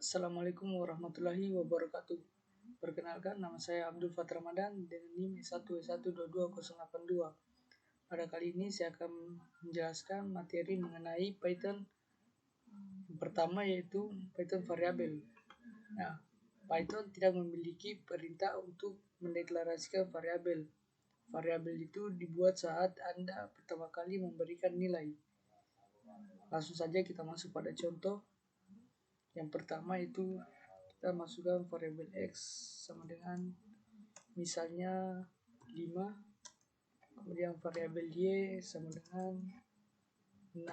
Assalamualaikum warahmatullahi wabarakatuh. Perkenalkan, nama saya Abdul Fath Ramadan dengan NIM 1S1222082. Pada kali ini saya akan menjelaskan materi mengenai Python. Yang pertama yaitu Python variabel. Nah, Python tidak memiliki perintah untuk mendeklarasikan variabel. Variabel itu dibuat saat Anda pertama kali memberikan nilai. Langsung saja kita masuk pada contoh. Yang pertama itu kita masukkan variabel X sama dengan misalnya 5, kemudian variabel Y sama dengan 6,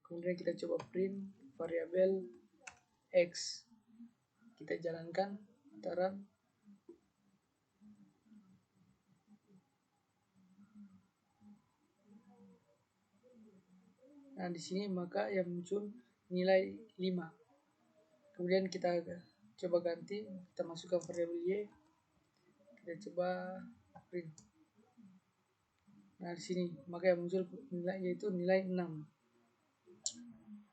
kemudian kita coba print variabel X, kita jalankan putaran. Nah, di sini maka yang muncul nilai 5. Kemudian kita coba ganti, kita masukkan variabel Y, kita coba print. Nah, di sini maka yang muncul nilai yaitu nilai 6.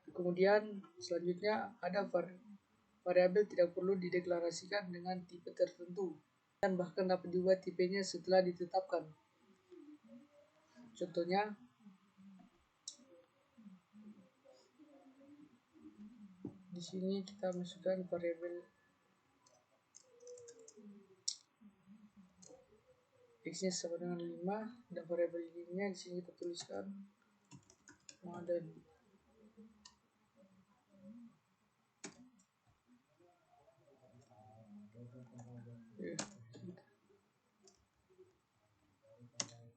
Kemudian selanjutnya ada variabel tidak perlu dideklarasikan dengan tipe tertentu dan bahkan dapat diubah tipenya setelah ditetapkan. Contohnya di sini kita masukkan variabel X-nya sama dengan 5 dan variabel Y-nya di sini kita tuliskan modern.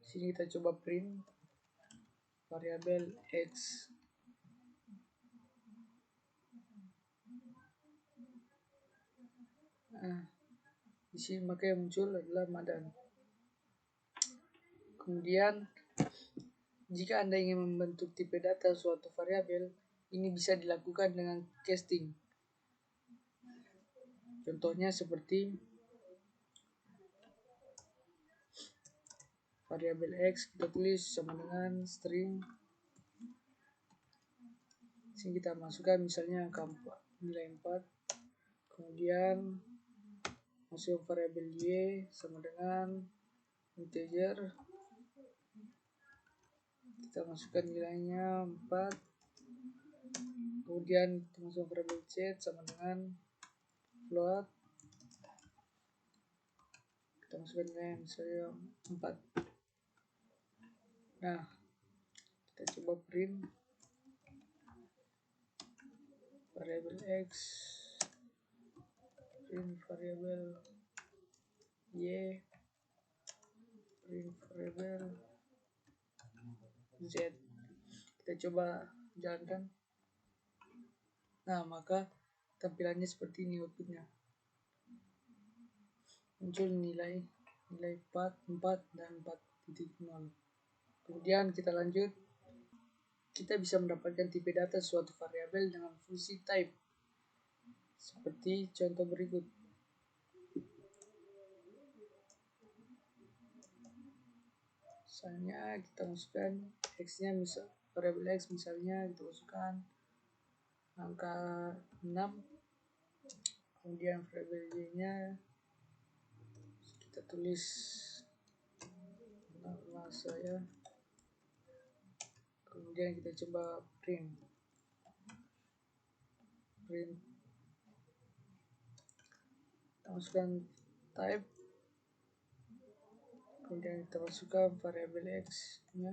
Di sini kita coba print variabel X. Nah, di sini maka yang muncul adalah madan. Kemudian jika Anda ingin membentuk tipe data suatu variabel, ini bisa dilakukan dengan casting. Contohnya seperti variabel X kita tulis sama dengan string. Di sini kita masukkan misalnya angka 4, nilai 4. Kemudian masuk variabel Y sama dengan integer. Kita masukkan nilainya 4. Kemudian kita masuk variabel Z sama dengan float. Kita masukkan nilai misalnya 4. Nah, kita coba print variabel X, print variabel Y, print variabel Z. Kita coba jalankan. Nah, maka tampilannya seperti ini outputnya. Muncul nilai 4 dan 4.0. Kemudian kita lanjut. Kita bisa mendapatkan tipe data suatu variabel dengan fungsi type. Seperti contoh berikut. Misalnya kita masukkan X-nya, misal variabel X misalnya kita masukkan angka 6. Kemudian variabel Y-nya kita tulis nama saya. Kemudian kita coba print. Kita masukkan type. Kemudian kita masukkan variabel X-nya.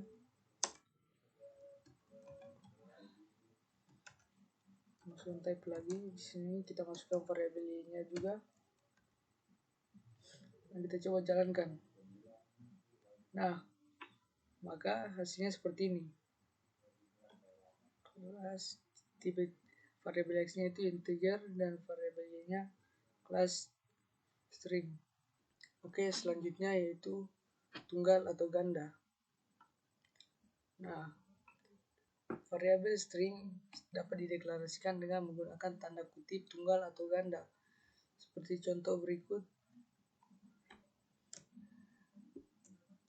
Masukkan type lagi. Di sini kita masukkan variabel Y-nya juga. Dan kita coba jalankan. Nah, maka hasilnya seperti ini. Kelas tipe variabel X-nya itu integer dan variabel Y-nya kelas string. Oke, selanjutnya yaitu tunggal atau ganda. Nah, variabel string dapat dideklarasikan dengan menggunakan tanda kutip tunggal atau ganda. Seperti contoh berikut.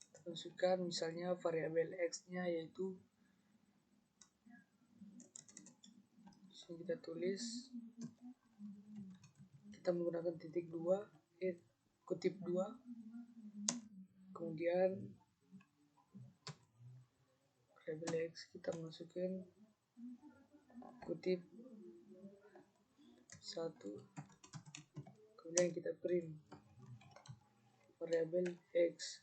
Kita masukkan misalnya variabel X-nya yaitu di sini kita tulis kita menggunakan titik 2, kutip 2, kemudian variabel X kita masukin kutip 1, kemudian kita print variabel X.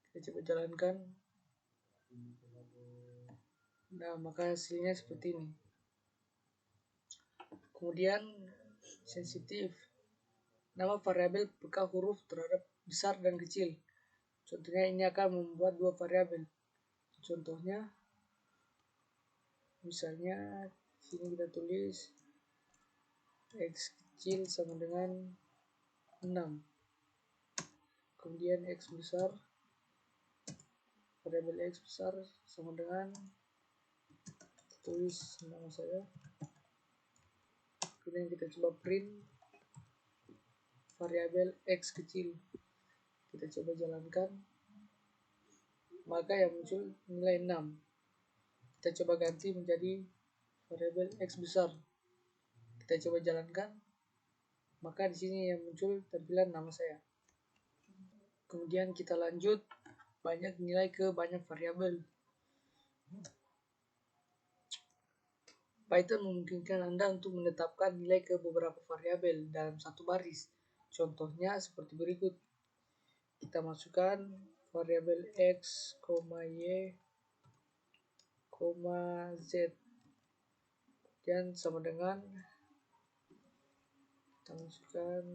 Kita coba jalankan. Nah, maka hasilnya seperti ini. Kemudian sensitif, nama variabel berupa huruf terhadap besar dan kecil. Contohnya ini akan membuat dua variabel. Contohnya, misalnya sini kita tulis X kecil sama dengan 6. Kemudian X besar, variabel X besar sama dengan, tulis nama saya. Kemudian kita coba print variabel X kecil. Kita coba jalankan. Maka yang muncul nilai 6. Kita coba ganti menjadi variabel X besar. Kita coba jalankan. Maka di sini yang muncul tampilan nama saya. Kemudian kita lanjut banyak nilai ke banyak variabel. Python memungkinkan Anda untuk menetapkan nilai ke beberapa variabel dalam satu baris. Contohnya seperti berikut. Kita masukkan variabel X, Y, Z. Dan sama dengan kita masukkan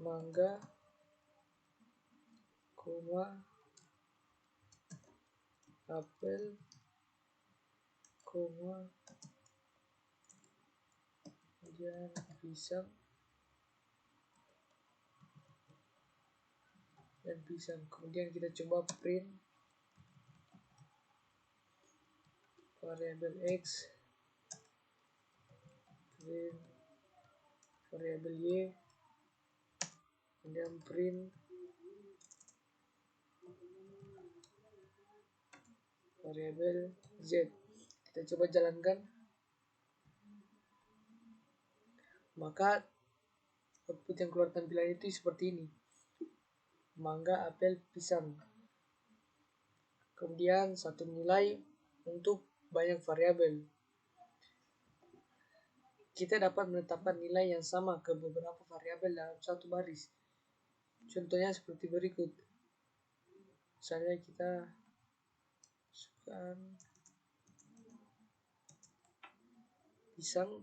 mangga, apel, kemudian pisang, dan pisang. Kemudian kita coba print variabel X, print variabel Y, kemudian print variabel Z. Kita coba jalankan. Maka output yang keluar tampilan itu seperti ini. Mangga, apel, pisang. Kemudian satu nilai untuk banyak variabel. Kita dapat menetapkan nilai yang sama ke beberapa variabel dalam satu baris. Contohnya seperti berikut. Misalnya kita masukkan pisang,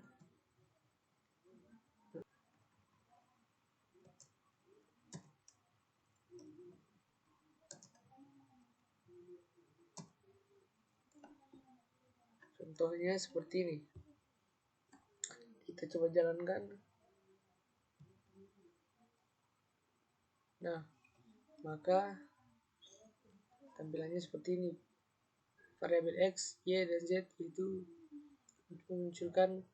contohnya seperti ini. Kita coba jalankan. Nah, maka tampilannya seperti ini. Variabel X, Y, dan Z itu memunculkan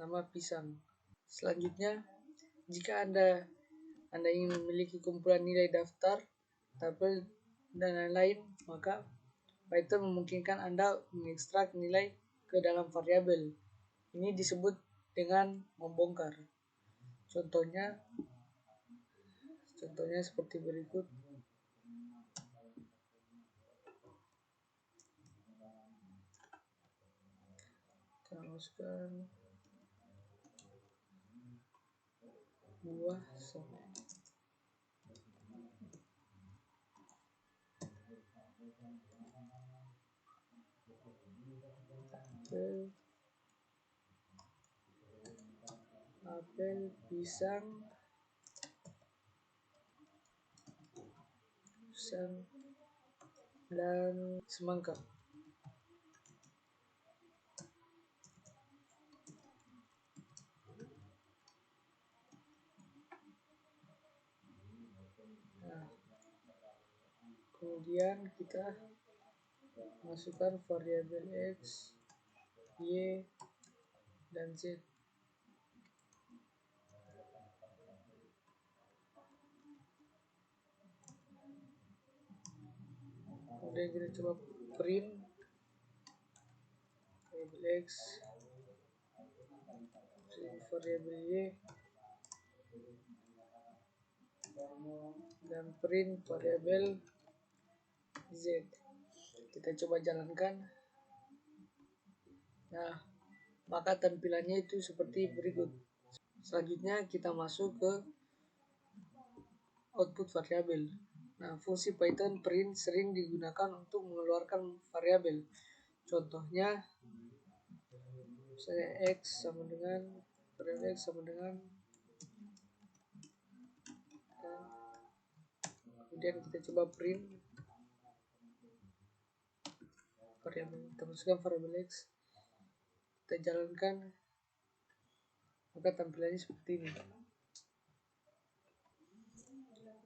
nama pisang. Selanjutnya, jika Anda ingin memiliki kumpulan nilai daftar, tabel, dan lain-lain, maka Python memungkinkan Anda mengekstrak nilai ke dalam variabel. Ini disebut dengan membongkar. Contohnya seperti berikut. Kita masukkan buah sama apel, pisang, dan semangka. Nah, kemudian kita masukkan variabel X, Y, dan Z. Kemudian kita coba print variabel x, print variabel y, dan print variabel z. Kita coba jalankan. Nah, maka tampilannya itu seperti berikut. Selanjutnya kita masuk ke output variabel. Nah, fungsi Python print sering digunakan untuk mengeluarkan variabel. Contohnya, misalnya x sama dengan variabel x sama dengan, kemudian kita coba print variabel, kita masukkan variabel x, kita jalankan, maka tampilannya seperti ini.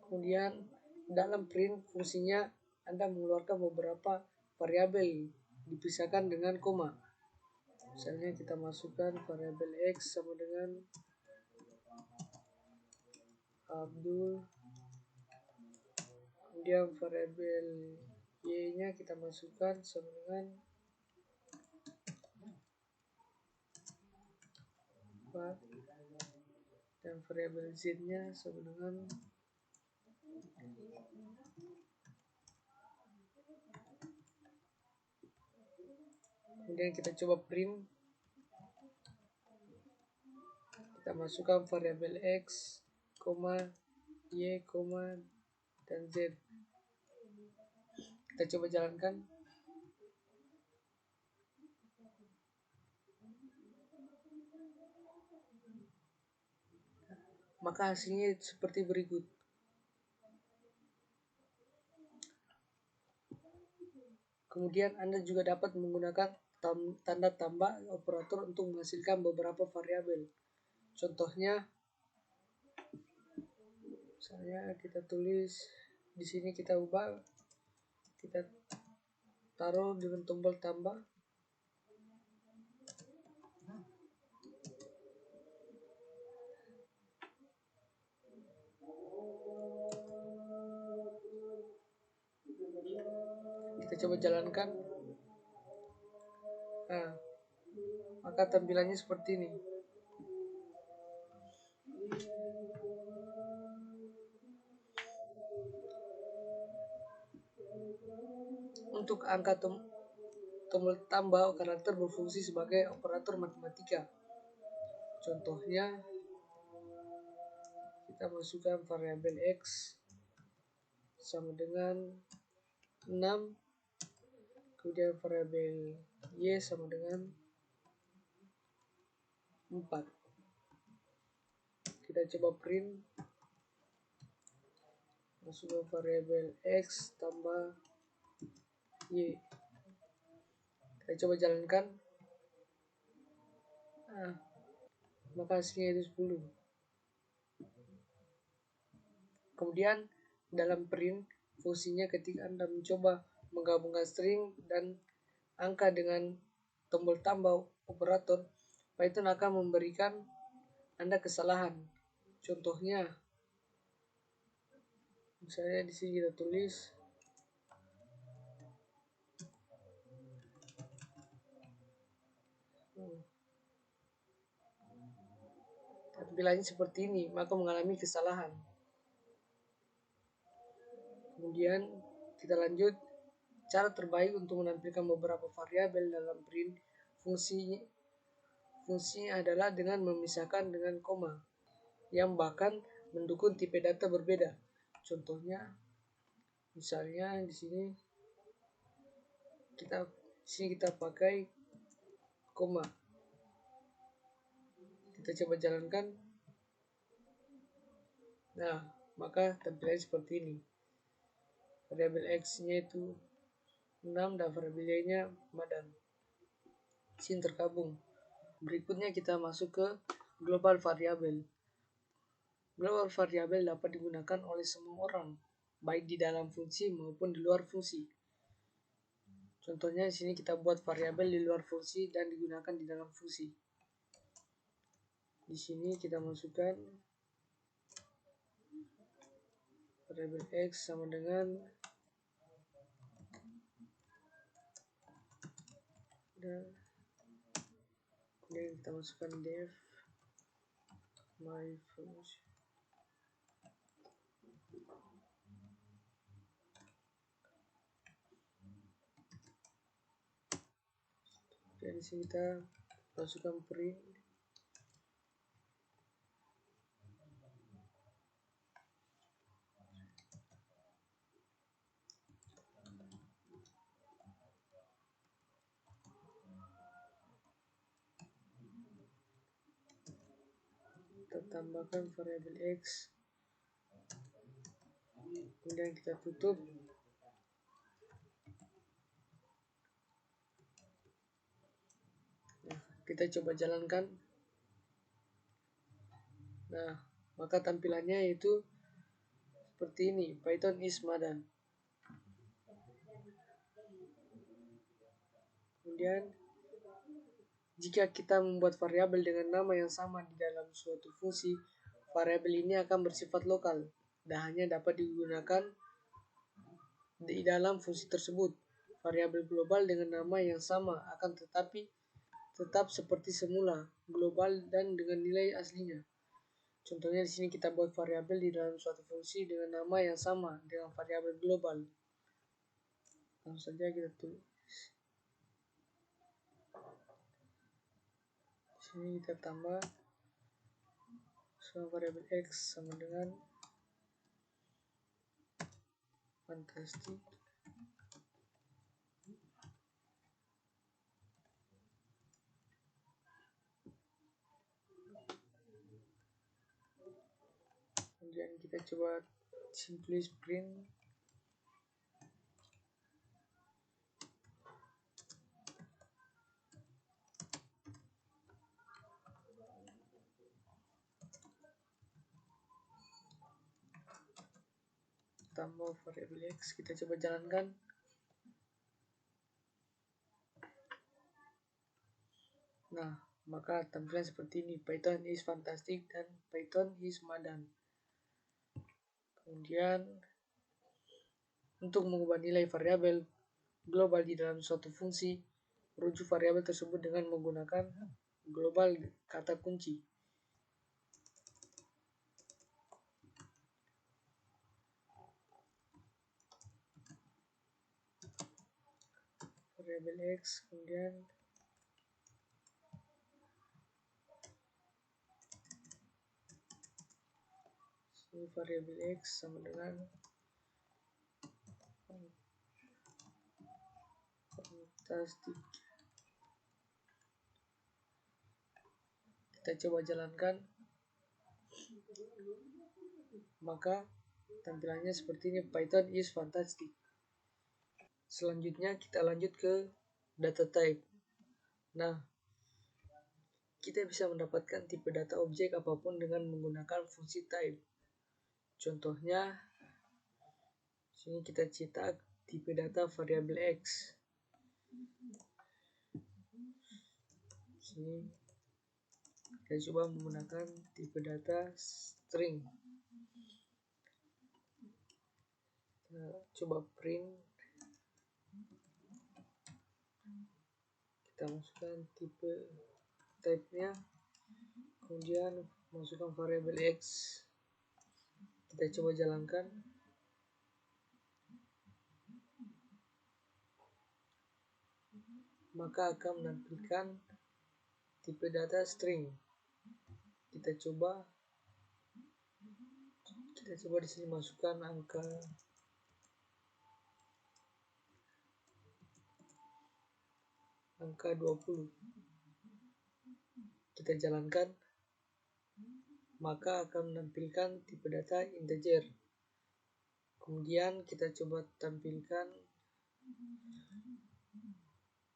Kemudian dalam print fungsinya Anda mengeluarkan beberapa variabel dipisahkan dengan koma. Misalnya kita masukkan variabel x sama dengan Abdul, kemudian variabel y nya kita masukkan sama dengan Pak, dan variabel z nya sama dengan kemudian kita coba print, kita masukkan variabel x, y, dan z. Kita coba jalankan. Maka hasilnya seperti berikut. Kemudian Anda juga dapat menggunakan tanda tambah operator untuk menghasilkan beberapa variabel. Contohnya, misalnya kita tulis di sini, kita ubah, kita taruh dengan tombol tambah. Kita coba jalankan. Nah, maka tampilannya seperti ini. Untuk angka tombol tambah karakter berfungsi sebagai operator matematika. Contohnya, kita masukkan variabel x sama dengan 6, kemudian variabel y sama dengan 4. Kita coba print, masukkan variabel x tambah y. Kita coba jalankan. Nah, maka hasilnya itu 10. Kemudian dalam print fungsinya ketika Anda mencoba menggabungkan string dan angka dengan tombol tambah operator, Python akan memberikan Anda kesalahan. Contohnya, misalnya di sini kita tulis tampilannya seperti ini, maka mengalami kesalahan. Kemudian kita lanjut. Cara terbaik untuk menampilkan beberapa variabel dalam print fungsinya adalah dengan memisahkan dengan koma yang bahkan mendukung tipe data berbeda. Contohnya, misalnya di sini kita pakai koma. Kita coba jalankan. Nah, maka tampilannya seperti ini. Variabel x-nya itu 6 dan variabel y-nya 4 dan sin tergabung. Berikutnya kita masuk ke global variabel. Global variabel dapat digunakan oleh semua orang, baik di dalam fungsi maupun di luar fungsi. Contohnya di sini kita buat variabel di luar fungsi dan digunakan di dalam fungsi. Di sini kita masukkan variabel x sama dengan dan kemudian kita masukkan def my function. Jadi di sini kita masukkan print kita tambahkan variabel x, kemudian kita tutup. Nah, kita coba jalankan. Nah, maka tampilannya itu seperti ini, Python is Madan. Kemudian jika kita membuat variabel dengan nama yang sama di dalam suatu fungsi, variabel ini akan bersifat lokal dan hanya dapat digunakan di dalam fungsi tersebut. Variabel global dengan nama yang sama akan tetap seperti semula, global dan dengan nilai aslinya. Contohnya di sini kita buat variabel di dalam suatu fungsi dengan nama yang sama dengan variabel global. Langsung saja kita tulis. Di sini kita tambah variabel x sama dengan fantastic. Kemudian kita coba tulis print tambah variabel x, kita coba jalankan. Nah, maka tampilan seperti ini, Python is fantastic dan Python is Madan. Kemudian untuk mengubah nilai variabel global di dalam suatu fungsi, rujuk variabel tersebut dengan menggunakan global kata kunci. Variabel x, kemudian ini variabel x sama dengan fantastic. Kita coba jalankan. Maka tampilannya seperti ini, Python is fantastic. Selanjutnya kita lanjut ke data type. Nah, kita bisa mendapatkan tipe data objek apapun dengan menggunakan fungsi type. Contohnya, sini kita cetak tipe data variabel x. Sini kita coba menggunakan tipe data string. Kita coba print. Kita masukkan tipe type-nya. Kemudian masukkan variabel x. Kita coba jalankan. Maka akan menampilkan tipe data string. Kita coba di sini masukkan angka 20. Kita jalankan, maka akan menampilkan tipe data integer. Kemudian kita coba tampilkan,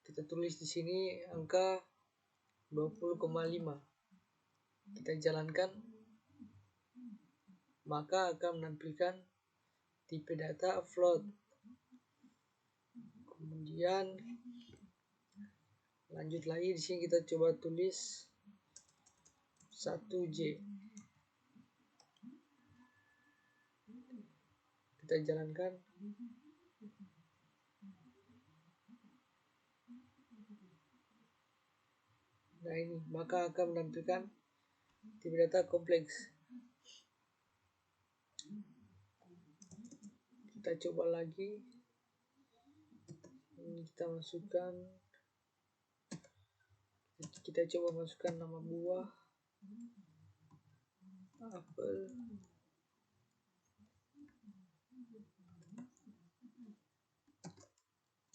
kita tulis di sini angka 20,5. Kita jalankan, maka akan menampilkan tipe data float. Kemudian lanjut lagi, di sini kita coba tulis 1J. Kita jalankan. Nah ini, maka akan menampilkan tipe data kompleks. Kita coba lagi. Kita coba masukkan nama buah, apel,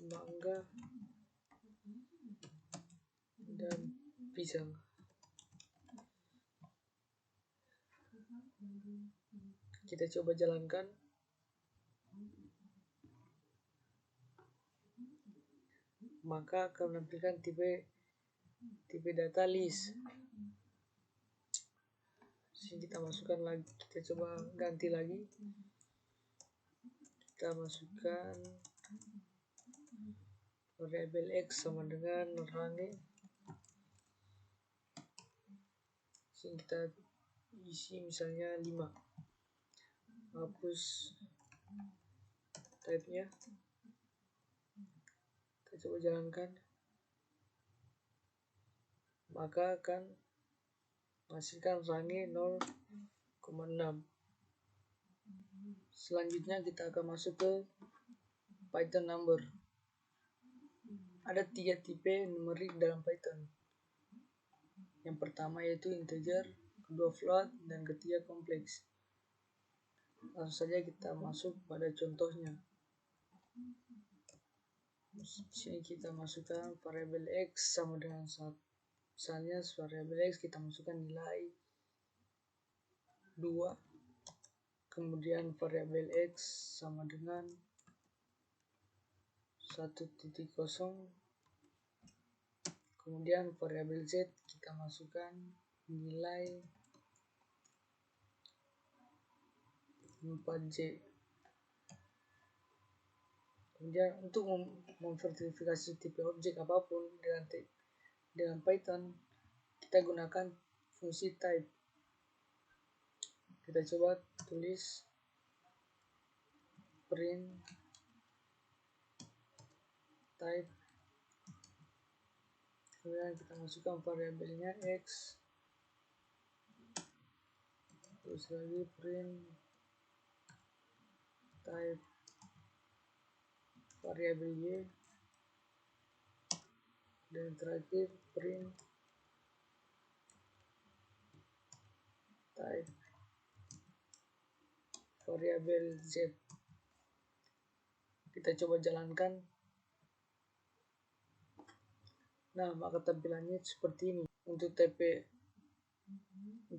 mangga, dan pisang. Kita coba jalankan. Maka akan menampilkan tipe data list. Sini kita masukkan lagi, kita coba ganti lagi. Kita masukkan variabel X sama dengan range. Sini kita isi misalnya 5. Hapus type-nya. Kita coba jalankan. Maka akan menghasilkan range 0,6. Selanjutnya kita akan masuk ke Python number. Ada 3 tipe numerik dalam Python. Yang pertama yaitu integer, kedua float, dan ketiga kompleks. Langsung saja kita masuk pada contohnya. Di sini kita masukkan variabel X sama dengan 1. Misalnya variabel X kita masukkan nilai 2. Kemudian variabel X sama dengan 1.0. Kemudian variabel Z kita masukkan nilai 4J. Kemudian untuk memverifikasi tipe objek apapun dengan Python, kita gunakan fungsi type. Kita coba tulis print type. Kemudian kita masukkan variabelnya X. Terus lagi print type variabel Y, dan terakhir print type variabel Z. Kita coba jalankan. Nah, maka tampilannya seperti ini. Untuk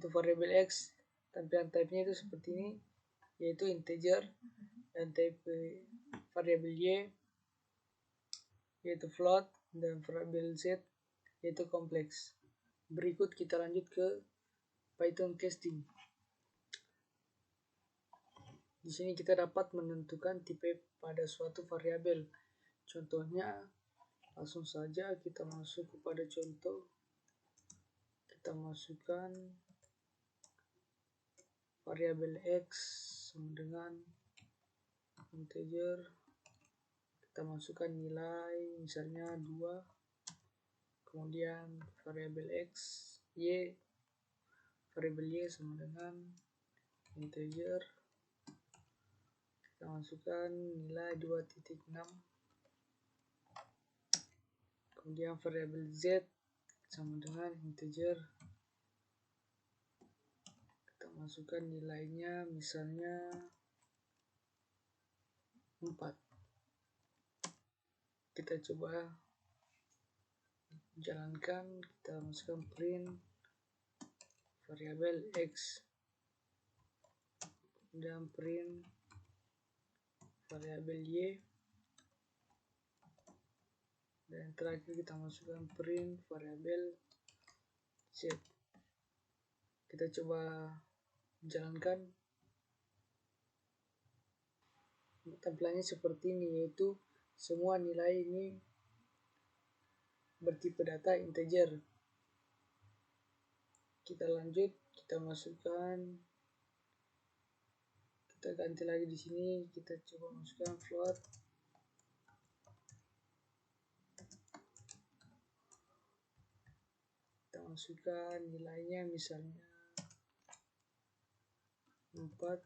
variabel X, tampilan type-nya itu seperti ini, yaitu integer, dan type variabel Y yaitu float, dan variabel Z yaitu kompleks. Berikut kita lanjut ke Python casting. Di sini kita dapat menentukan tipe pada suatu variabel. Contohnya, langsung saja kita masuk kepada contoh. Kita masukkan variabel X sama dengan integer. Kita masukkan nilai misalnya 2. Kemudian variabel X, Y, variabel Y sama dengan integer. Kita masukkan nilai 2.6. Kemudian variabel Z sama dengan integer. Kita masukkan nilainya misalnya 4. Kita coba jalankan. Kita masukkan print variabel X, dan print variabel Y, dan terakhir kita masukkan print variabel Z. Kita coba jalankan. Tampilannya seperti ini, yaitu semua nilai ini bertipe data integer. Kita lanjut, kita masukkan, kita ganti lagi di sini, kita coba masukkan float. masukkan nilainya, misalnya 4.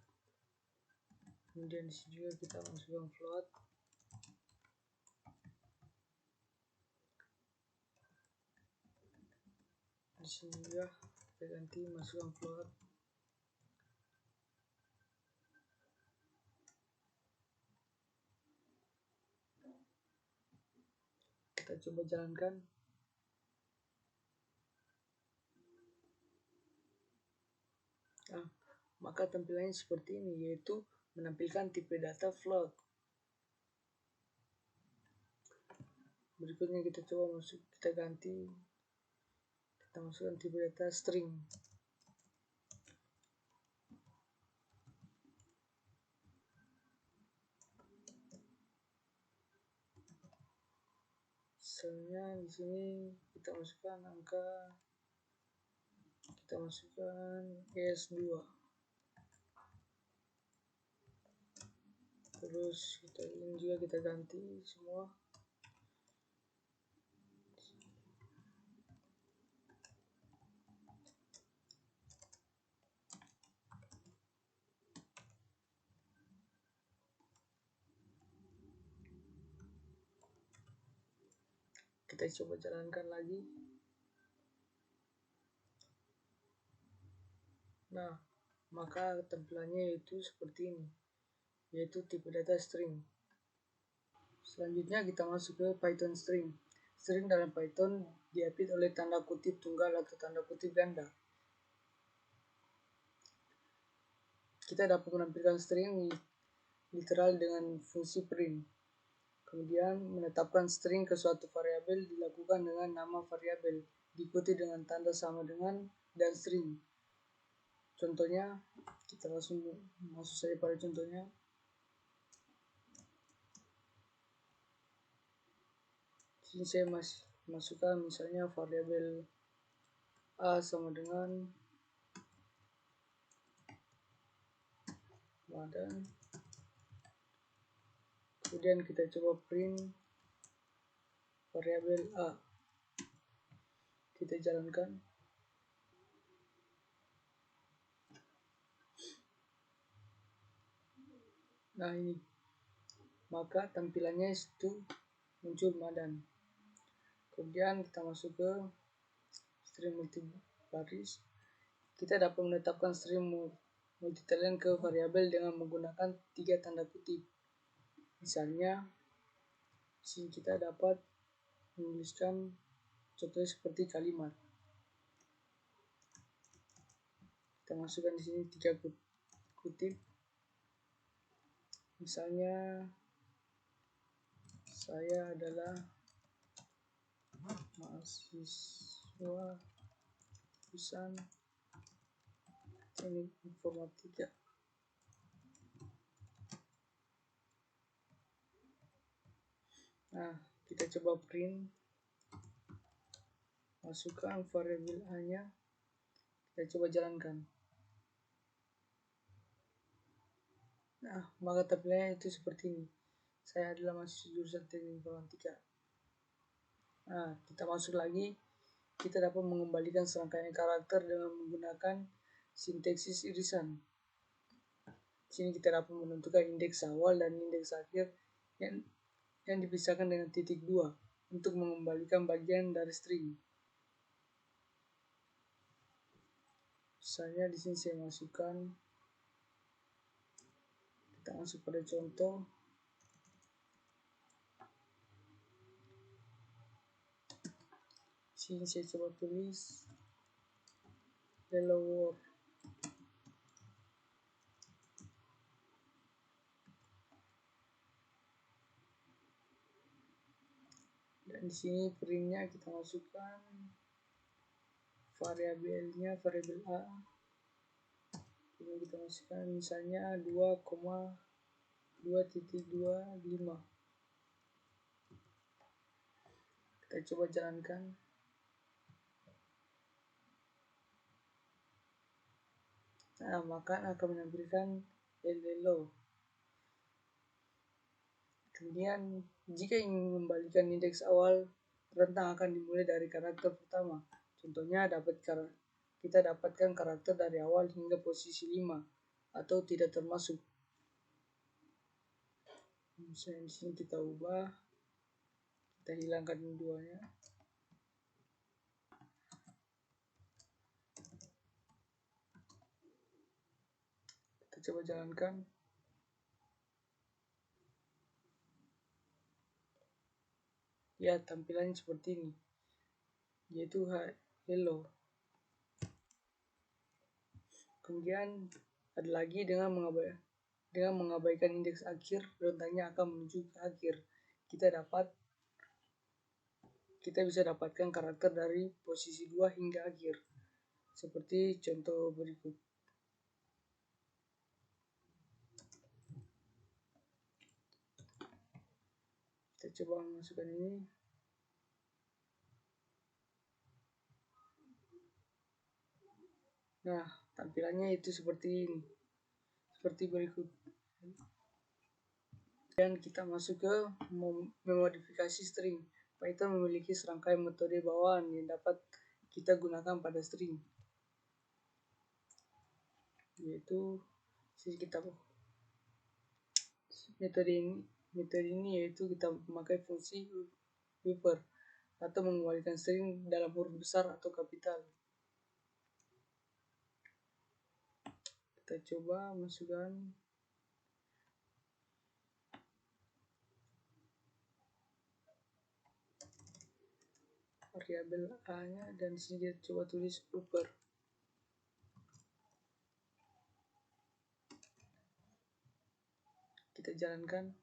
Kemudian di sini juga kita masukkan float. Di sini juga kita ganti masukkan float. Kita coba jalankan. Nah, maka tampilannya seperti ini, yaitu menampilkan tipe data float. Berikutnya kita coba kita ganti, kita masukkan tipe data string. Misalnya di sini kita masukkan angka, kita masukkan ES2. Terus ini juga kita ganti semua. Kita coba jalankan lagi. Nah, maka tampilannya yaitu seperti ini, yaitu tipe data string. Selanjutnya kita masuk ke Python string. String dalam Python diapit oleh tanda kutip tunggal atau tanda kutip ganda. Kita dapat menampilkan string literal dengan fungsi print. Kemudian menetapkan string ke suatu variabel dilakukan dengan nama variabel, diikuti dengan tanda sama dengan dan string. Contohnya, kita langsung masuk saja pada contohnya. Sini saya masukkan misalnya variabel A sama dengan Madan. Kemudian kita coba print variabel A. Kita jalankan. Nah ini, maka tampilannya itu muncul Madan. Kemudian kita masuk ke string multibaris. Kita dapat menetapkan string multitalian ke variabel dengan menggunakan 3 tanda kutip. Misalnya, sini kita dapat menuliskan contohnya seperti kalimat. Kita masukkan di sini 3 kutip. Misalnya, saya adalah mahasiswa jurusan teknik informatika. Nah, kita coba print, masukkan variabel A-nya, kita coba jalankan. Nah, maka tampilannya itu seperti ini. Saya adalah mahasiswa jurusan teknik informatika. Nah, kita masuk lagi. Kita dapat mengembalikan serangkaian karakter dengan menggunakan sintaksis irisan. Sini kita dapat menentukan indeks awal dan indeks akhir yang dipisahkan dengan titik 2 untuk mengembalikan bagian dari string. Misalnya di sini saya masukkan, kita masuk pada contoh. Sini saya coba tulis hello world. Dan di sini printnya kita masukkan variabelnya, variabel A. Ini kita masukkan misalnya 2,2.25. Kita coba jalankan. Nah, maka akan menampilkan hello. Kemudian, jika ingin mengembalikan indeks awal, rentang akan dimulai dari karakter pertama. Contohnya kita dapatkan karakter dari awal hingga posisi 5 atau tidak termasuk. Misalnya di sini kita ubah, kita hilangkan duanya. Kita coba jalankan. Ya, tampilannya seperti ini, yaitu hello. Kemudian ada lagi dengan mengabaikan indeks akhir, rentangnya akan menuju ke akhir. Kita bisa dapatkan karakter dari posisi 2 hingga akhir. Seperti contoh berikut. Kita coba masukkan ini. Nah, tampilannya itu seperti ini. Seperti berikut. Dan kita masuk ke memodifikasi string. Python memiliki serangkaian metode bawaan yang dapat kita gunakan pada string. Yaitu metode ini yaitu kita memakai fungsi wrapper atau mengembalikan string dalam huruf besar atau kapital. Kita coba masukkan variabel a-nya dan sini kita coba tulis wrapper. Kita jalankan.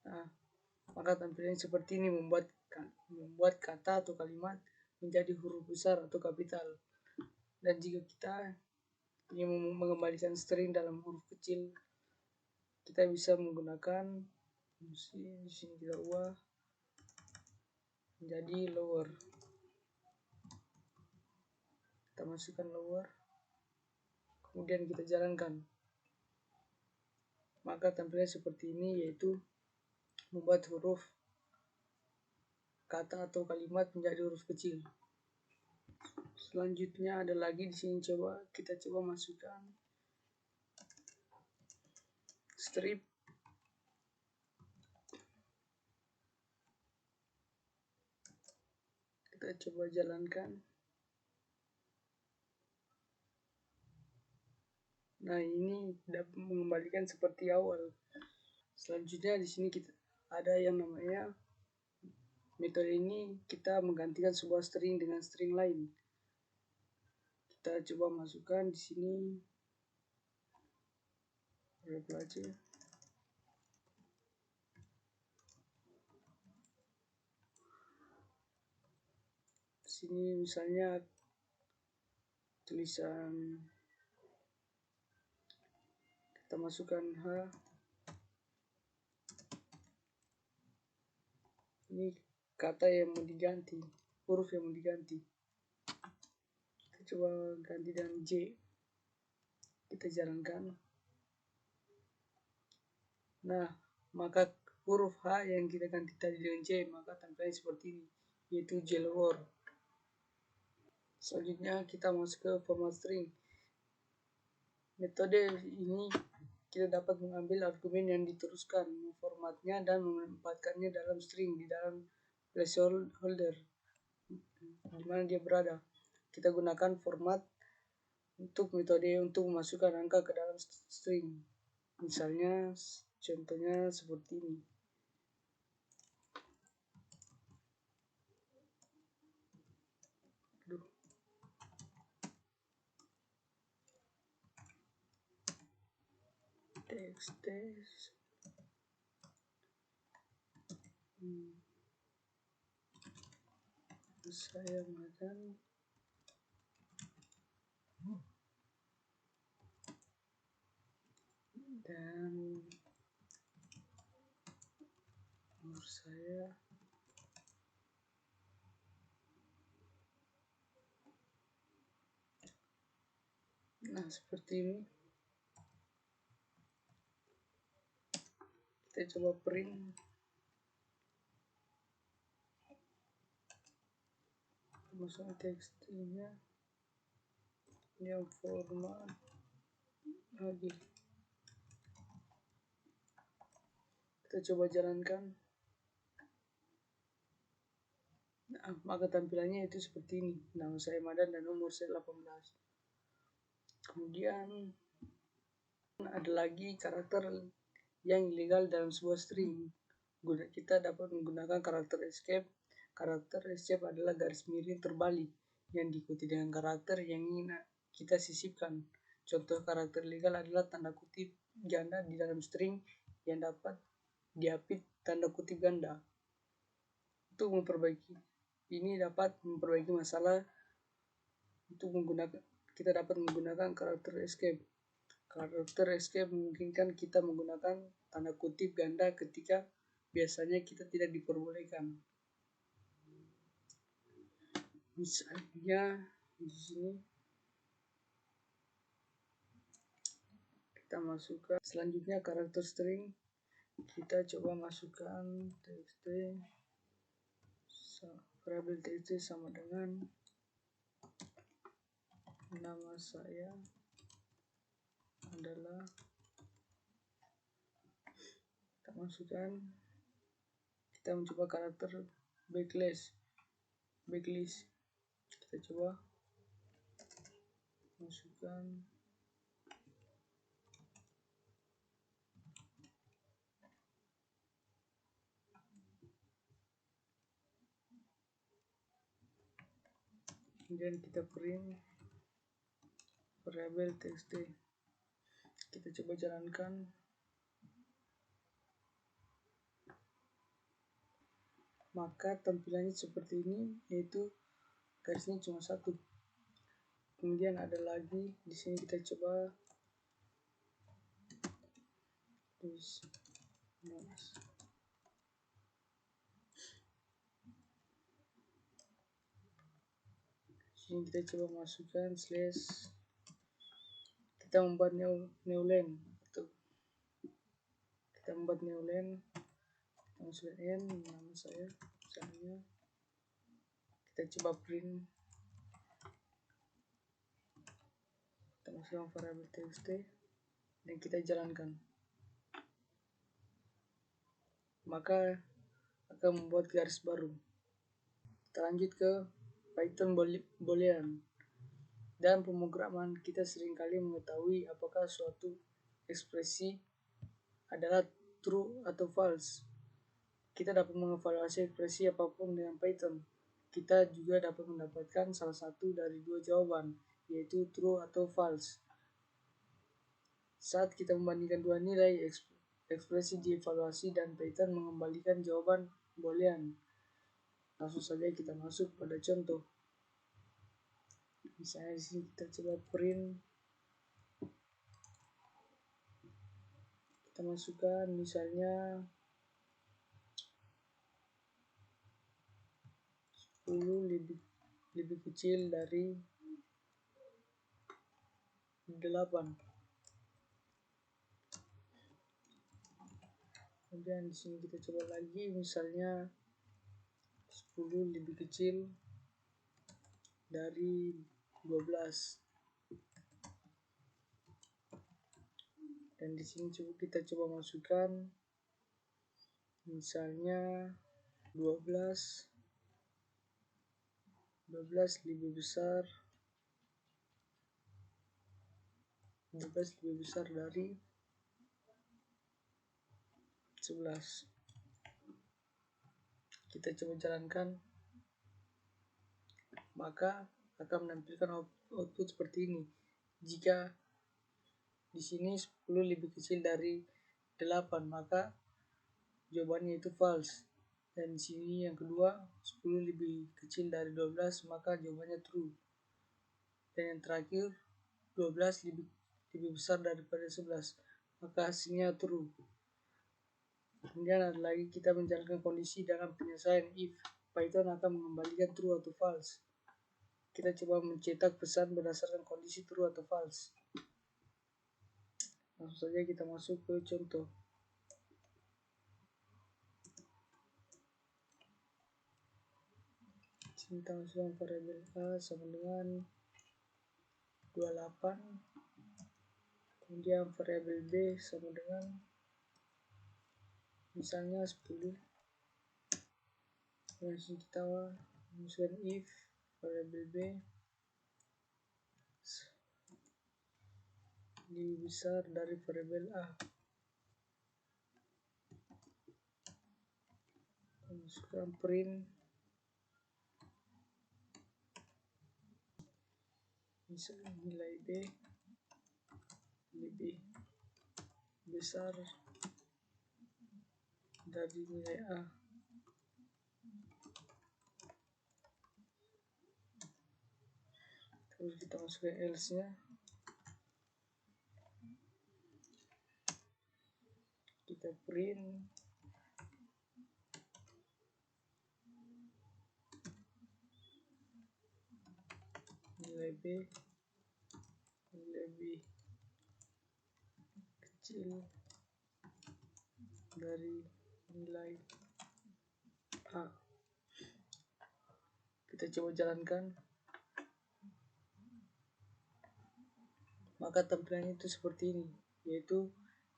Nah, maka tampilannya seperti ini, membuat kata atau kalimat menjadi huruf besar atau kapital. Dan jika kita ingin mengembalikan string dalam huruf kecil, kita bisa menggunakan fungsi di sini, kita ubah menjadi lower. Kita masukkan lower, kemudian kita jalankan. Maka tampilannya seperti ini, yaitu membuat huruf kata atau kalimat menjadi huruf kecil. Selanjutnya ada lagi di sini, kita coba masukkan strip. Kita coba jalankan. Nah, ini dapat mengembalikan seperti awal. Selanjutnya di sini kita ada yang namanya metode ini, kita menggantikan sebuah string dengan string lain. Kita coba masukkan di sini berapa aja. Di sini misalnya tulisan, kita masukkan H. Ini kata yang mau diganti, huruf yang mau diganti. Kita coba ganti dengan J. Kita jalankan. Nah, maka huruf H yang kita ganti tadi dengan J, maka tampilnya seperti ini, yaitu J-lower. Selanjutnya kita masuk ke format string. Metode ini kita dapat mengambil argumen yang diteruskan, memformatnya dan menempatkannya dalam string di dalam placeholder di mana dia berada. Kita gunakan format untuk metode untuk memasukkan angka ke dalam string. Misalnya contohnya seperti ini. Teks. Saya makan dan umur saya nah seperti ini. Kita coba print. masuk tekstilnya yang format lagi. Kita coba jalankan. Nah, maka tampilannya itu seperti ini. Nama saya Madan dan umur saya 18. Kemudian ada lagi karakter yang ilegal dalam sebuah string. Kita dapat menggunakan karakter escape. Karakter escape adalah garis miring terbalik yang diikuti dengan karakter yang ingin kita sisipkan. Contoh karakter ilegal adalah tanda kutip ganda di dalam string yang dapat diapit tanda kutip ganda. Untuk memperbaiki ini dapat memperbaiki masalah. Kita dapat menggunakan karakter escape. Karakter escape memungkinkan kita menggunakan tanda kutip ganda ketika biasanya kita tidak diperbolehkan. Misalnya di sini kita masukkan selanjutnya karakter string. Kita coba masukkan txt variabel txt sama dengan nama saya adalah, kita masukkan, kita mencoba karakter backlist. Kita coba masukkan kemudian kita print variabel txt. Kita coba jalankan. Maka tampilannya seperti ini, yaitu garisnya cuma satu. Kemudian ada lagi di sini, kita coba tulis sini, kita coba masukkan slash, kita membuat newline atau kita membuat newline, kita masukkan n nama saya misalnya, kita coba print, kita masukkan variabel txt dan kita jalankan, maka akan membuat garis baru. Kita lanjut ke Python boolean. Dalam pemrograman kita seringkali mengetahui apakah suatu ekspresi adalah true atau false. Kita dapat mengevaluasi ekspresi apapun dengan Python. Kita juga dapat mendapatkan salah satu dari dua jawaban, yaitu true atau false. Saat kita membandingkan dua nilai ekspresi dievaluasi dan Python mengembalikan jawaban boolean. Langsung saja kita masuk pada contoh. Misalnya di sini kita coba print, kita masukkan misalnya 10 lebih kecil dari 8. Kemudian di sini kita coba lagi, misalnya 10 lebih kecil dari 12. Dan di sini kita coba masukkan misalnya 12 lebih besar dari 11. Kita coba jalankan, maka akan menampilkan output seperti ini. Jika di sini 10 lebih kecil dari 8, maka jawabannya itu false. Dan di sini yang kedua 10 lebih kecil dari 12, maka jawabannya true. Dan yang terakhir 12 lebih besar daripada 11, maka hasilnya true. Kemudian ada lagi, kita menjalankan kondisi dalam penyelesaian if. Python akan mengembalikan true atau false. Kita coba mencetak pesan berdasarkan kondisi true atau false. Langsung saja kita masuk ke contoh. sini kita masukkan variabel A sama dengan 28, kemudian variabel B sama dengan misalnya 10. Dan sini kita masukkan if variabel B lebih besar dari variabel A. Masukkan print misalnya nilai B lebih besar dari nilai A. Terus kita masukkan else nya, kita print nilai B lebih kecil dari nilai A. Kita coba jalankan, maka tampilannya itu seperti ini, yaitu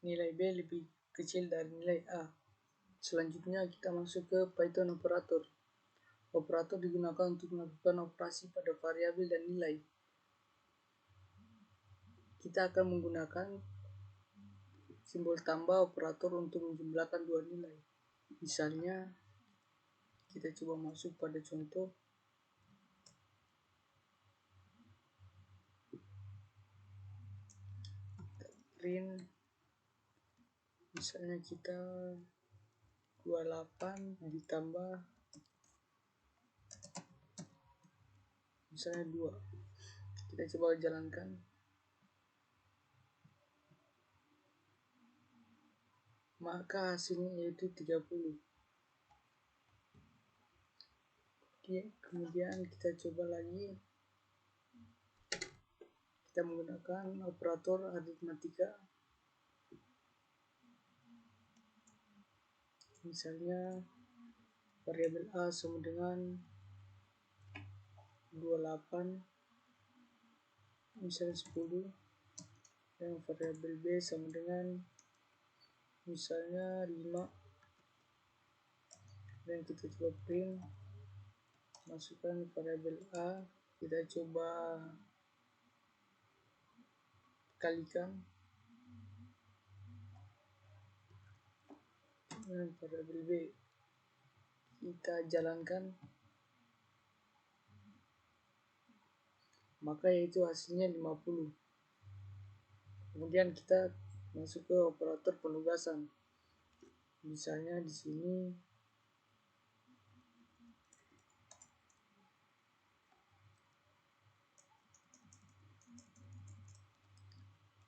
nilai B lebih kecil dari nilai A. Selanjutnya kita masuk ke Python operator. Operator digunakan untuk melakukan operasi pada variabel dan nilai. Kita akan menggunakan simbol tambah operator untuk menjumlahkan dua nilai. Misalnya kita coba masuk pada contoh. Print misalnya kita 28 ditambah misalnya 2. Kita coba jalankan, maka hasilnya yaitu 30. Kemudian kita coba lagi, kita menggunakan operator aritmatika. Misalnya variabel A sama dengan 28, misalnya 10, dan variabel B sama dengan misalnya 5. Dan kita coba print, masukkan variabel A, kita coba kalikan dengan variabel B, kita jalankan, maka yaitu hasilnya 50. Kemudian kita masuk ke operator penugasan. Misalnya di sini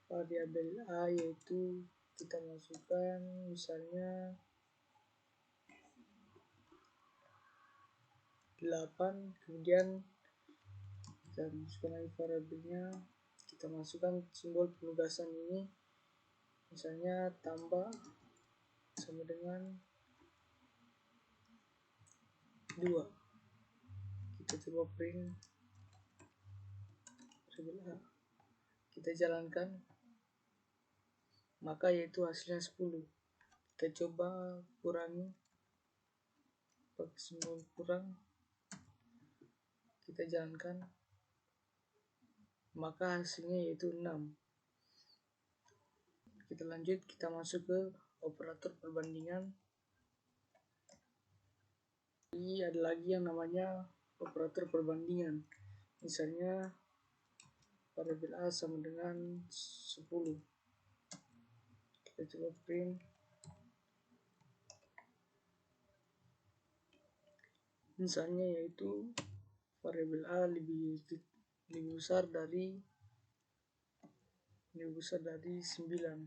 variabel A yaitu kita masukkan misalnya 8, kemudian kita masukkan lagi variabelnya, kita masukkan simbol penugasan ini, misalnya tambah sama dengan 2. Kita coba print variabel A, kita jalankan, maka yaitu hasilnya 10. Kita coba kurangi pakai simbol kurang, kita jalankan, maka hasilnya yaitu 6. Kita lanjut, kita masuk ke operator perbandingan. Ini ada lagi yang namanya operator perbandingan. Misalnya variabel A sama dengan 10. Kita coba print, misalnya yaitu variabel A lebih besar dari 9,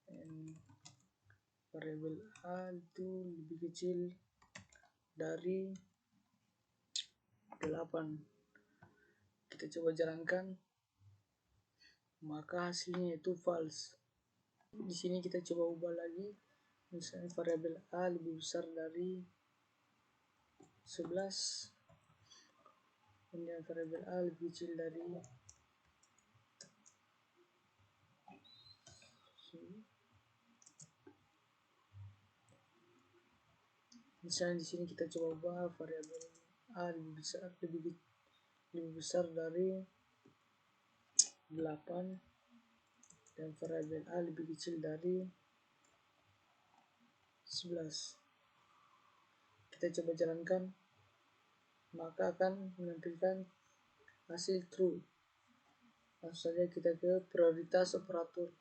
dan variabel A itu lebih kecil dari 8. Kita coba jalankan, maka hasilnya itu false. Di sini kita coba ubah lagi, misalnya variabel A lebih besar dari 11, kemudian variabel A lebih kecil dari misalnya di sini kita coba ubah variabel A lebih besar dari 8 dan variabel A lebih kecil dari 11. Kita coba jalankan, maka akan menampilkan hasil true. Langsung saja kita ke prioritas operator.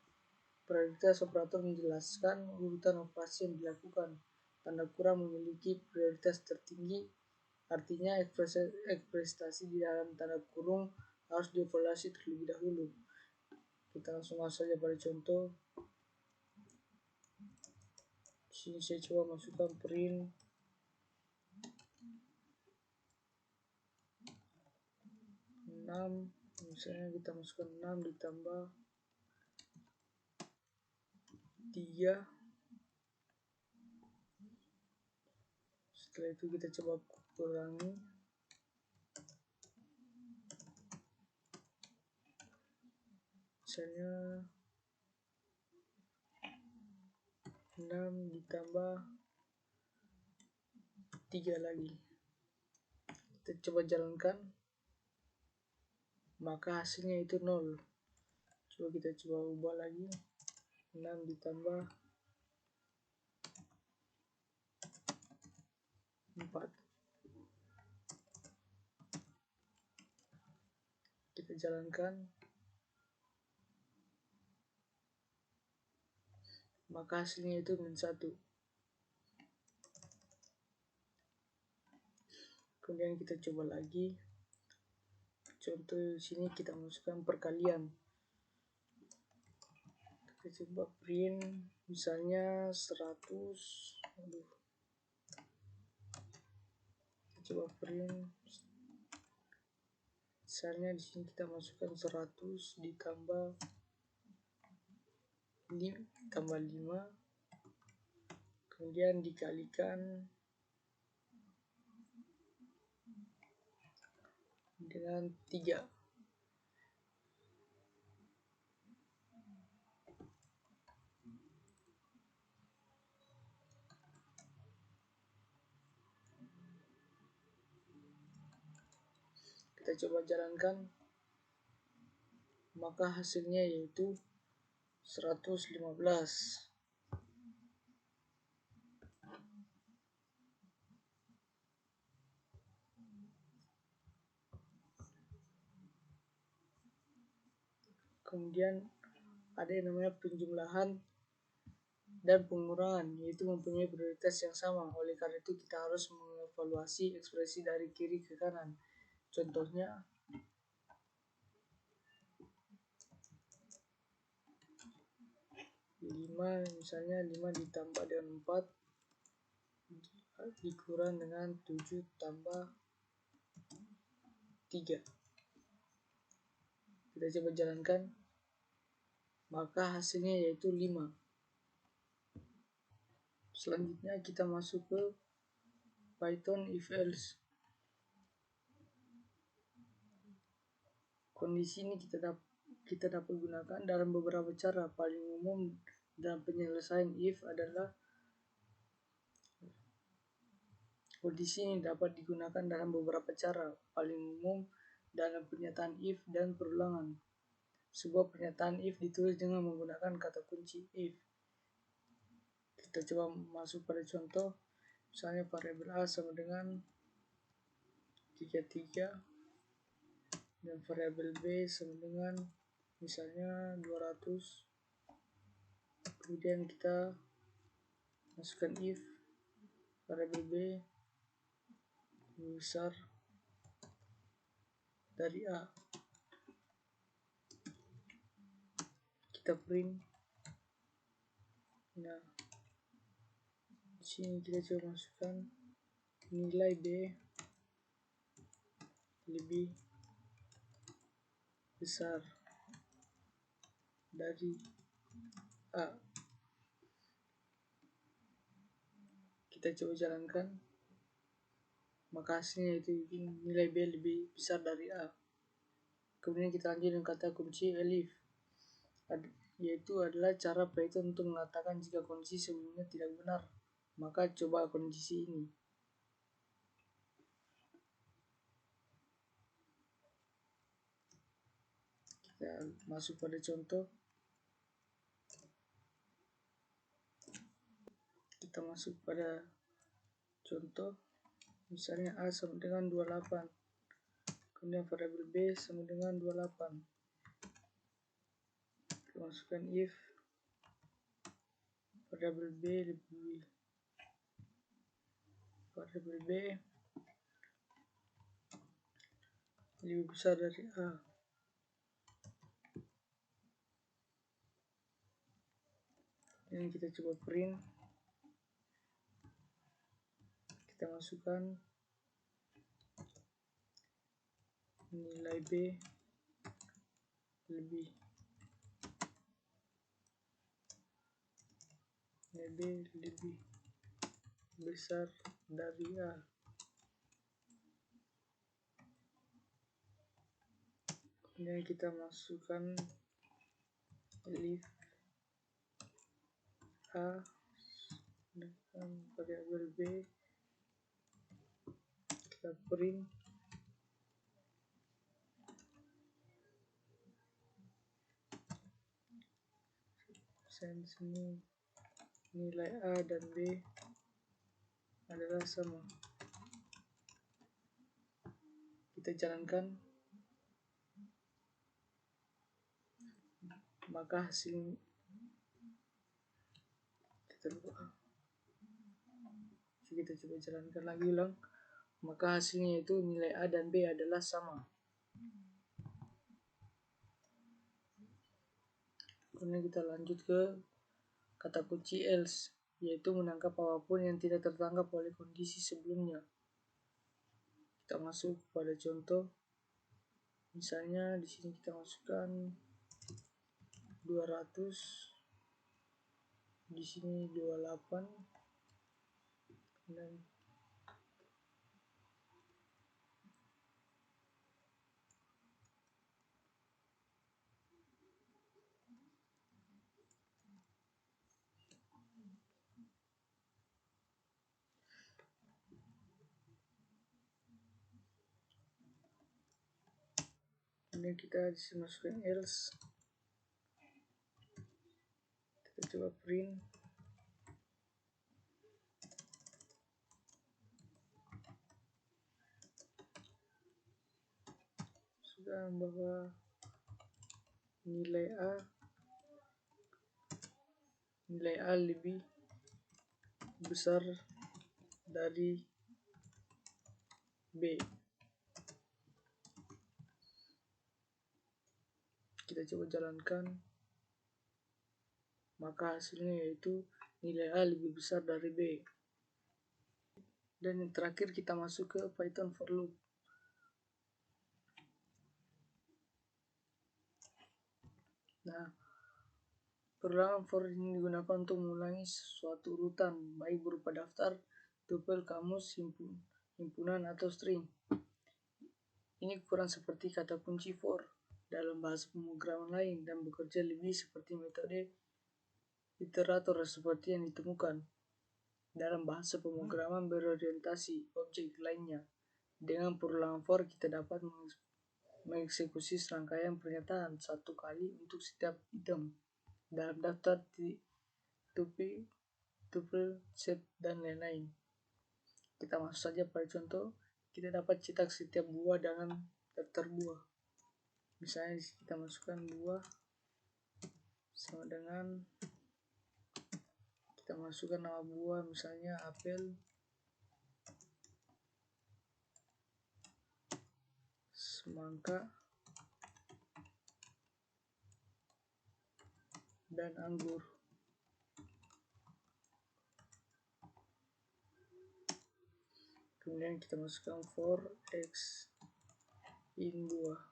Prioritas operator menjelaskan urutan operasi yang dilakukan. Tanda kurang memiliki prioritas tertinggi, artinya ekspresi di dalam tanda kurung harus dievaluasi terlebih dahulu. Kita langsung masuk saja pada contoh. Di sini saya coba masukkan print 6, misalnya kita masukkan 6 ditambah 3. Setelah itu kita coba kurangi, misalnya 6 ditambah 3 lagi. Kita coba jalankan, maka hasilnya itu 0. Coba kita coba ubah lagi, 6 ditambah 4. Kita jalankan, maka hasilnya itu -1. Kemudian kita coba lagi. Contoh di sini kita masukkan perkalian. Kita coba print misalnya 100. Kita coba print misalnya di sini kita masukkan 100 ditambah 5, kemudian dikalikan dengan 3. Kita coba jalankan, maka hasilnya yaitu 115. Kemudian ada yang namanya penjumlahan dan pengurangan, yaitu mempunyai prioritas yang sama. Oleh karena itu kita harus mengevaluasi ekspresi dari kiri ke kanan. Contohnya misalnya 5 ditambah dengan 4 dikurang dengan 7 tambah 3. Kita coba jalankan, maka hasilnya yaitu 5. Selanjutnya kita masuk ke Python if else. Kondisi ini kita dapat gunakan dalam beberapa cara. Paling umum dalam penyelesaian if adalah kondisi ini dapat digunakan dalam beberapa cara. Paling umum dalam pernyataan if dan perulangan. Sebuah pernyataan if ditulis dengan menggunakan kata kunci if. Kita coba masuk pada contoh. Misalnya variabel A sama dengan 33 dan variabel B sama dengan misalnya 200. Kemudian kita masukkan if variabel B lebih besar dari A. Kita print. Nah, di sini kita coba masukkan nilai B lebih besar dari A. Kita coba jalankan, maka hasilnya itu nilai B lebih besar dari A. Kemudian kita lanjut dengan kata kunci elif, yaitu adalah cara Python untuk mengatakan jika kondisi sebelumnya tidak benar. Maka coba kondisi ini. Kita masuk pada contoh. Kita masuk pada contoh. Misalnya A sama dengan 28. Kemudian variabel B sama dengan 28. Kita masukkan if variabel B lebih besar dari A. Ini kita coba print. Kita masukkan nilai B lebih besar dari A. Kemudian kita masukkan elif A dengan variabel B, kita print. Sini nilai A dan B adalah sama. Kita jalankan, maka hasil kita coba jalankan lagi ulang, maka hasilnya itu nilai A dan B adalah sama. Kemudian kita lanjut ke kata kunci else, yaitu menangkap apapun yang tidak tertangkap oleh kondisi sebelumnya. Kita masuk pada contoh. Misalnya di sini kita masukkan 200, di sini 28, dan kemudian kita disini masukkan else. Kita coba print. Sudah bahwa nilai A lebih besar dari B. Kita coba jalankan, maka hasilnya yaitu nilai A lebih besar dari B. Dan yang terakhir kita masuk ke Python for loop. Nah, perulangan for ini digunakan untuk mengulangi suatu urutan, baik berupa daftar, tuple, kamus, himpunan, atau string. Ini kurang seperti kata kunci for dalam bahasa pemrograman lain dan bekerja lebih seperti metode iterator seperti yang ditemukan dalam bahasa pemrograman berorientasi objek lainnya. Dengan perulangan for kita dapat mengeksekusi serangkaian pernyataan satu kali untuk setiap item dalam daftar, tuple, set, dan lain-lain. Kita masuk saja pada contoh. Kita dapat cetak setiap buah dengan daftar buah. Misalnya kita masukkan buah sama dengan, kita masukkan nama buah, misalnya apel, semangka, dan anggur. Kemudian kita masukkan for x in buah.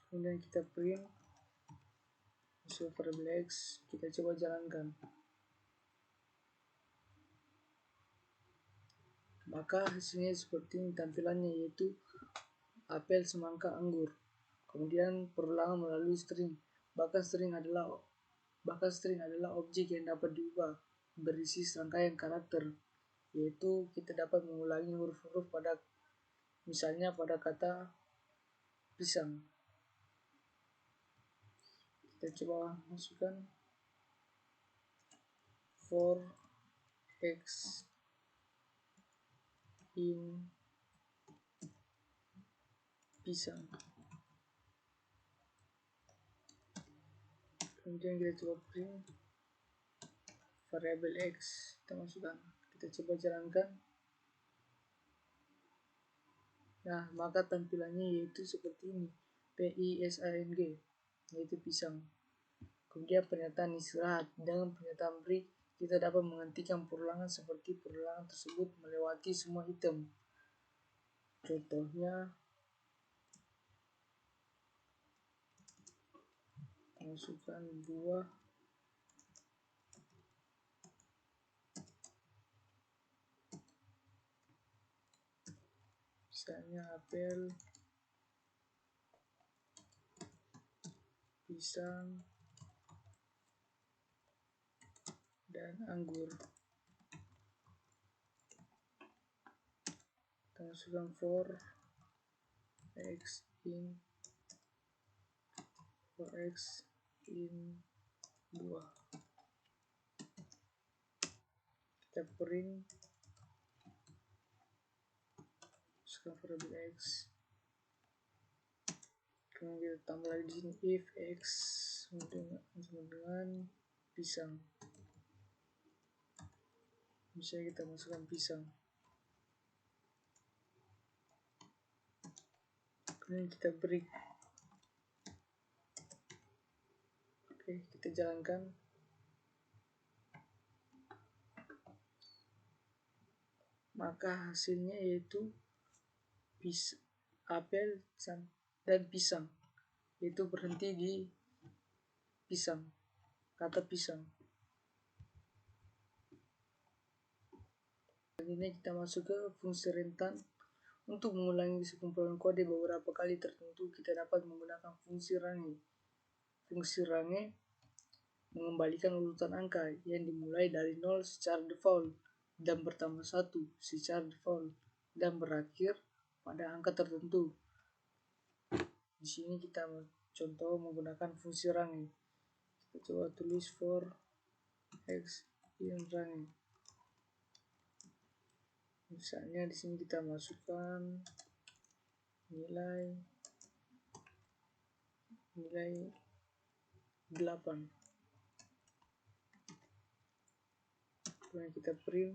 Kemudian kita print masuk variabel x. Kita coba jalankan. maka hasilnya seperti ini tampilannya, yaitu apel, semangka, anggur. Kemudian perulangan melalui string. Bahkan string adalah objek yang dapat diubah, berisi serangkaian karakter, yaitu kita dapat mengulangi huruf-huruf misalnya pada kata pisang. Kita coba masukkan for x in pisang. Kemudian kita coba print variabel x, kita masukkan, kita coba jalankan. Nah, maka tampilannya yaitu seperti ini, pisang, yaitu pisang. Kemudian pernyataan istirahat. Dengan pernyataan break, kita dapat menghentikan perulangan seperti perulangan tersebut melewati semua item. Contohnya, masukkan buah, misalnya apel, pisang, dan anggur. Kita masukkan for x in buah. Kita print, masukkan variabel x. Kemudian kita tambah lagi di sini if x sama dengan pisang. Misalnya kita masukkan pisang. Kemudian kita break. Oke, kita jalankan. Maka hasilnya yaitu apel dan pisang, yaitu berhenti di pisang, kata pisang. Selanjutnya kita masuk ke fungsi rentan. Untuk mengulangi sekumpulan kode beberapa kali tertentu, kita dapat menggunakan fungsi range. Fungsi range mengembalikan urutan angka yang dimulai dari 0 secara default dan bertambah 1 secara default dan berakhir pada angka tertentu. Di sini kita contoh menggunakan fungsi range. Kita coba tulis for x in range. Misalnya di sini kita masukkan nilai 8. Kemudian kita print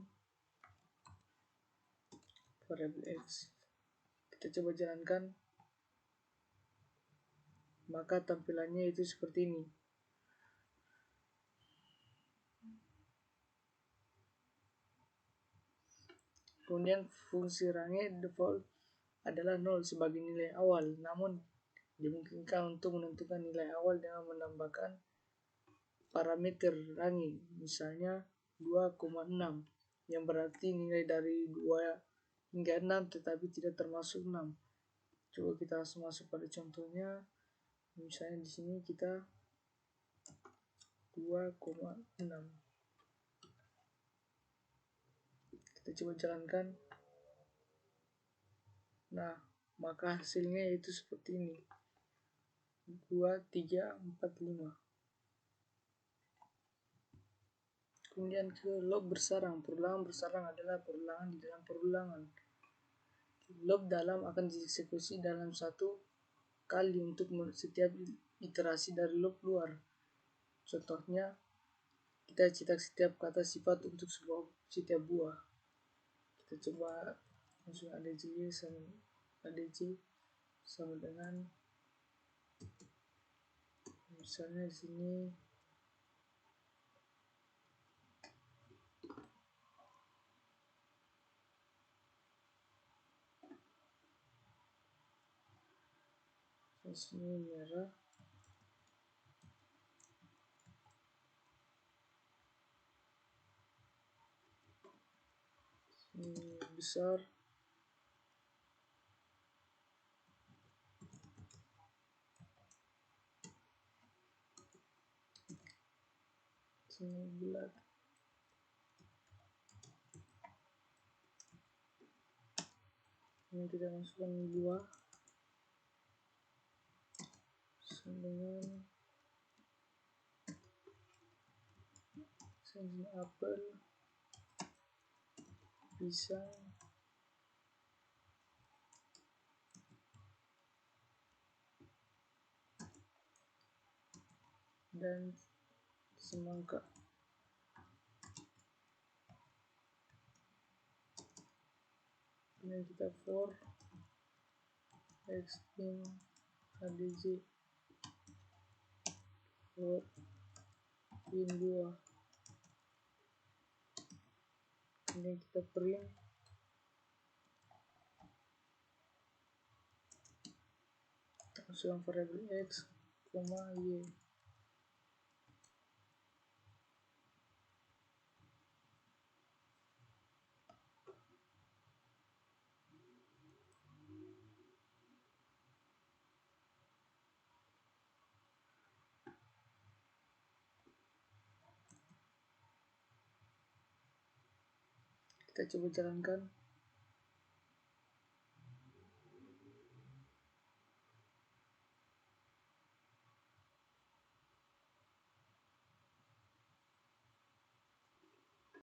variabel x. Kita coba jalankan. Maka tampilannya itu seperti ini. Kemudian fungsi range default adalah 0 sebagai nilai awal, namun dimungkinkan untuk menentukan nilai awal dengan menambahkan parameter range, misalnya 2,6, yang berarti nilai dari 2 hingga 6 tetapi tidak termasuk 6. Coba kita langsung masuk pada contohnya. Misalnya di sini kita 2,6. Kita coba jalankan. Nah, maka hasilnya itu seperti ini. 2, 3, 4, 5. Kemudian ke loop bersarang. Perulangan bersarang adalah perulangan di dalam perulangan. Loop dalam akan dieksekusi dalam satu kali untuk setiap iterasi dari loop luar. Contohnya, kita cetak setiap kata sifat untuk setiap buah. Kita coba langsung ADC sama dengan, misalnya di sini merah, ini besar. Bulat. Ini kita masukkan buah dengan sini apel, pisang, dan semangka. Kemudian kita for x in adj for in buah. Kemudian kita print masukkan variabel x, y. Kita coba jalankan.